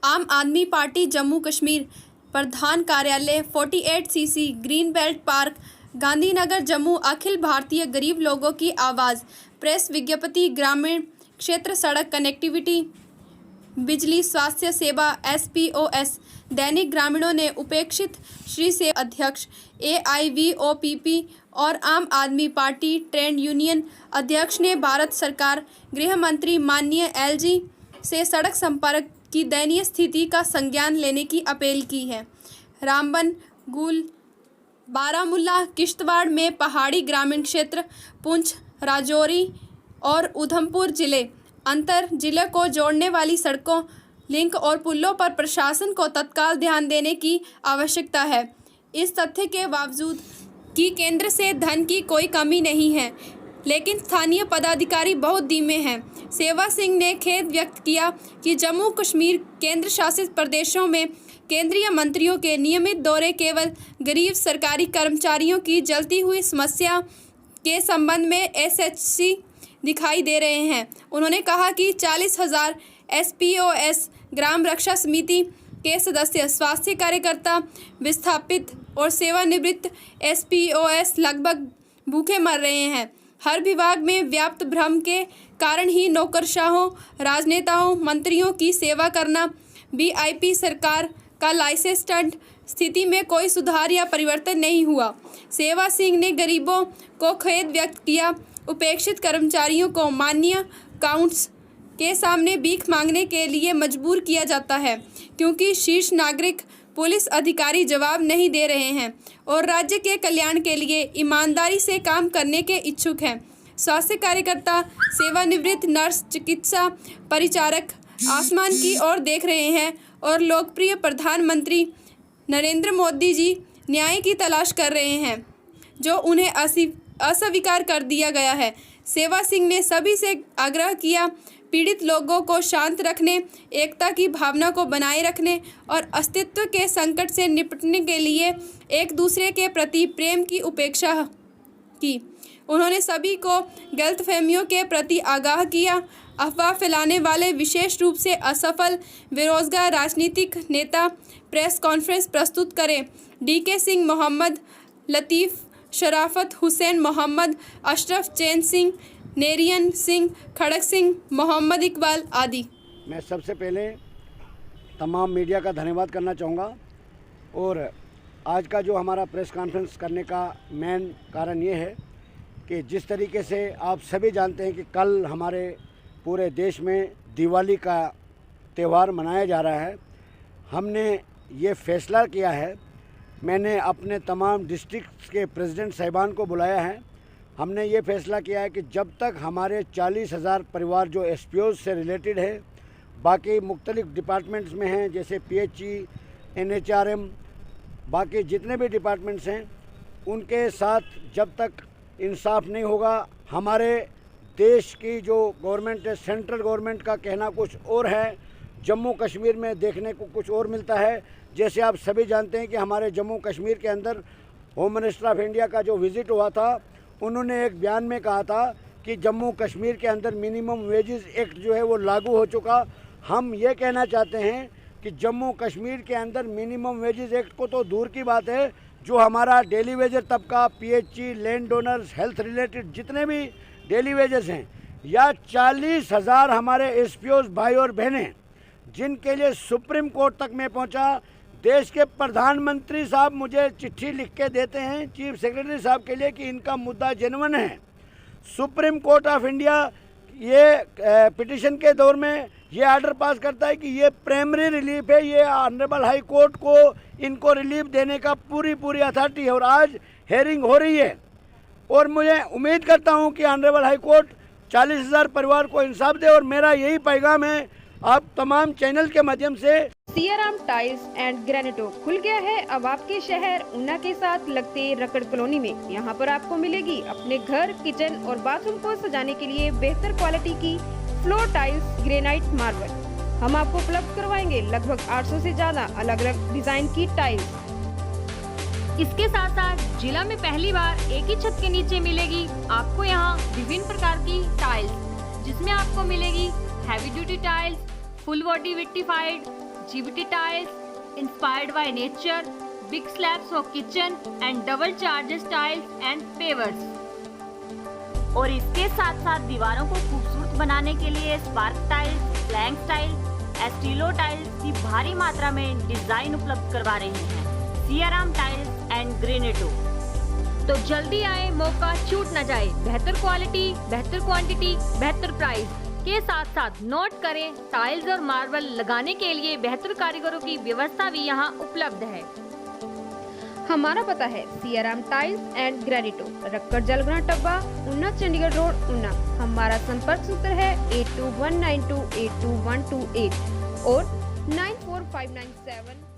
आम आदमी पार्टी जम्मू कश्मीर प्रधान कार्यालय 48cc green belt park Gandhinagar Jammu अखिल भारतीय गरीब लोगों की आवाज़ प्रेस विज्ञप्ति ग्रामीण क्षेत्र सड़क कनेक्टिविटी बिजली स्वास्थ्य सेवा SPOS दैनिक ग्रामीणों ने उपेक्षित श्री से अध्यक्ष AIVOPP और आम आदमी पार्टी ट्रेड यूनियन अध्यक्ष ने भारत सरकार गृह मंत्री माननीय LG से सड़क संपर्क की दयनीय स्थिति का संज्ञान लेने की अपील की है। रामबन गुल बारामूला किश्तवाड़ में पहाड़ी ग्रामीण क्षेत्र पुंछ राजौरी और उधमपुर जिले अंतर जिले को जोड़ने वाली सड़कों लिंक और पुलों पर प्रशासन को तत्काल ध्यान देने की आवश्यकता है। इस तथ्य के बावजूद कि केंद्र से धन की कोई कमी नहीं है, लेकिन स्थानीय पदाधिकारी बहुत धीमे हैं। सेवा सिंह ने खेद व्यक्त किया कि जम्मू कश्मीर केंद्र शासित प्रदेशों में केंद्रीय मंत्रियों के नियमित दौरे केवल गरीब सरकारी कर्मचारियों की जलती हुई समस्या के संबंध में SHC दिखाई दे रहे हैं। उन्होंने कहा कि 40,000 SPOS ग्राम रक्षा समिति के सदस्य, स्वास्थ्य कार्यकर्ता, विस्थापित और सेवानिवृत्त SPOS लगभग भूखे मर रहे हैं। हर विभाग में व्याप्त भ्रम के कारण ही नौकरशाहों, राजनेताओं, मंत्रियों की सेवा करना BIP सरकार का लाइसेंस स्टंट। स्थिति में कोई सुधार या परिवर्तन नहीं हुआ। सेवा सिंह ने गरीबों को खेद व्यक्त किया। उपेक्षित कर्मचारियों को माननीय काउंट्स के सामने भीख मांगने के लिए मजबूर किया जाता है, क्योंकि शीर्ष नागरिक पुलिस अधिकारी जवाब नहीं दे रहे हैं और राज्य के कल्याण के लिए ईमानदारी से काम करने के इच्छुक हैं। स्वास्थ्य कार्यकर्ता, सेवानिवृत्त नर्स, चिकित्सा परिचारक आसमान की ओर देख रहे हैं और लोकप्रिय प्रधानमंत्री नरेंद्र मोदी जी न्याय की तलाश कर रहे हैं, जो उन्हें अस्वीकार कर दिया गया है। सेवा सिंह ने सभी से आग्रह किया, पीड़ित लोगों को शांत रखने, एकता की भावना को बनाए रखने और अस्तित्व के संकट से निपटने के लिए एक दूसरे के प्रति प्रेम की उपेक्षा की। उन्होंने सभी को गलतफहमियों के प्रति आगाह किया। अफवाह फैलाने वाले, विशेष रूप से असफल बेरोजगार राजनीतिक नेता, प्रेस कॉन्फ्रेंस प्रस्तुत करें। DK सिंह, मोहम्मद लतीफ़, शराफत हुसैन मोहम्मद, अशरफ चैन सिंह, नेरियन सिंह, खड़क सिंह, मोहम्मद इकबाल आदि। मैं सबसे पहले तमाम मीडिया का धन्यवाद करना चाहूँगा और आज का जो हमारा प्रेस कॉन्फ्रेंस करने का मेन कारण ये है कि जिस तरीके से आप सभी जानते हैं कि कल हमारे पूरे देश में दिवाली का त्यौहार मनाया जा रहा है। हमने ये फैसला किया है, मैंने अपने तमाम डिस्ट्रिक्ट के प्रेसिडेंट साहिबान को बुलाया है। हमने ये फैसला किया है कि जब तक हमारे 40,000 परिवार जो SPOs से रिलेटेड है, बाकी मुख्तलिफ डिपार्टमेंट्स में हैं, जैसे PHE, NHRM, बाकी जितने भी डिपार्टमेंट्स हैं, उनके साथ जब तक इंसाफ नहीं होगा, हमारे देश की जो गवर्नमेंट है, सेंट्रल गवर्नमेंट का कहना कुछ और है, जम्मू कश्मीर में देखने को कुछ और मिलता है। जैसे आप सभी जानते हैं कि हमारे जम्मू कश्मीर के अंदर होम मिनिस्टर ऑफ इंडिया का जो विज़िट हुआ था, उन्होंने एक बयान में कहा था कि जम्मू कश्मीर के अंदर मिनिमम वेजेस एक्ट जो है वो लागू हो चुका। हम ये कहना चाहते हैं कि जम्मू कश्मीर के अंदर मिनिमम वेजेस एक्ट को तो दूर की बात है, जो हमारा डेली वेजर तबका, PHE, land donors, health related जितने भी डेली वेजेस हैं, या 40,000 हमारे SPOs भाई और बहनें जिनके लिए सुप्रीम कोर्ट तक मैं पहुंचा। देश के प्रधानमंत्री साहब मुझे चिट्ठी लिख के देते हैं चीफ सेक्रेटरी साहब के लिए कि इनका मुद्दा जेन्युइन है। सुप्रीम कोर्ट ऑफ इंडिया ये पिटिशन के दौर में ये ऑर्डर पास करता है कि ये प्राइमरी रिलीफ है, ये ऑनरेबल हाई कोर्ट को इनको रिलीफ देने का पूरी अथॉरिटी है और आज हेयरिंग हो रही है और मुझे उम्मीद करता हूं कि ऑनरेबल हाई कोर्ट 40,000 परिवार को इंसाफ दे। और मेरा यही पैगाम है आप तमाम चैनल के माध्यम से। सियाराम टाइल्स एंड ग्रेनेटो खुल गया है अब आपके शहर ऊना के साथ लगते रकड़ कॉलोनी में। यहाँ पर आपको मिलेगी अपने घर, किचन और बाथरूम को सजाने के लिए बेहतर क्वालिटी की फ्लोर टाइल्स, ग्रेनाइट, मार्बल। हम आपको उपलब्ध करवाएंगे लगभग 800 से ज्यादा अलग अलग डिजाइन की टाइल्स। इसके साथ साथ जिला में पहली बार एक ही छत के नीचे मिलेगी आपको यहाँ विभिन्न प्रकार की टाइल्स, जिसमें आपको मिलेगी heavy duty tiles, full body vitrified, GBT tiles inspired by nature, big slabs for kitchen and double charges tiles and pavers. और इसके साथ साथ दीवारों को खूबसूरत बनाने के लिए Spark tiles, blank tile, Estilo tiles की भारी मात्रा में डिजाइन उपलब्ध करवा रहे हैं सियाराम टाइल्स एंड ग्रेनेटो। तो जल्दी आए, मौका छूट न जाए। बेहतर क्वालिटी, बेहतर क्वांटिटी, बेहतर प्राइस के साथ साथ नोट करें, टाइल्स और मार्बल लगाने के लिए बेहतर कारीगरों की व्यवस्था भी यहाँ उपलब्ध है। हमारा पता है Siyaram tiles and Granito, Rakkar Jalgran Tabba, Una, Chandigarh road, Una. हमारा संपर्क सूत्र है 8219282128 और 94597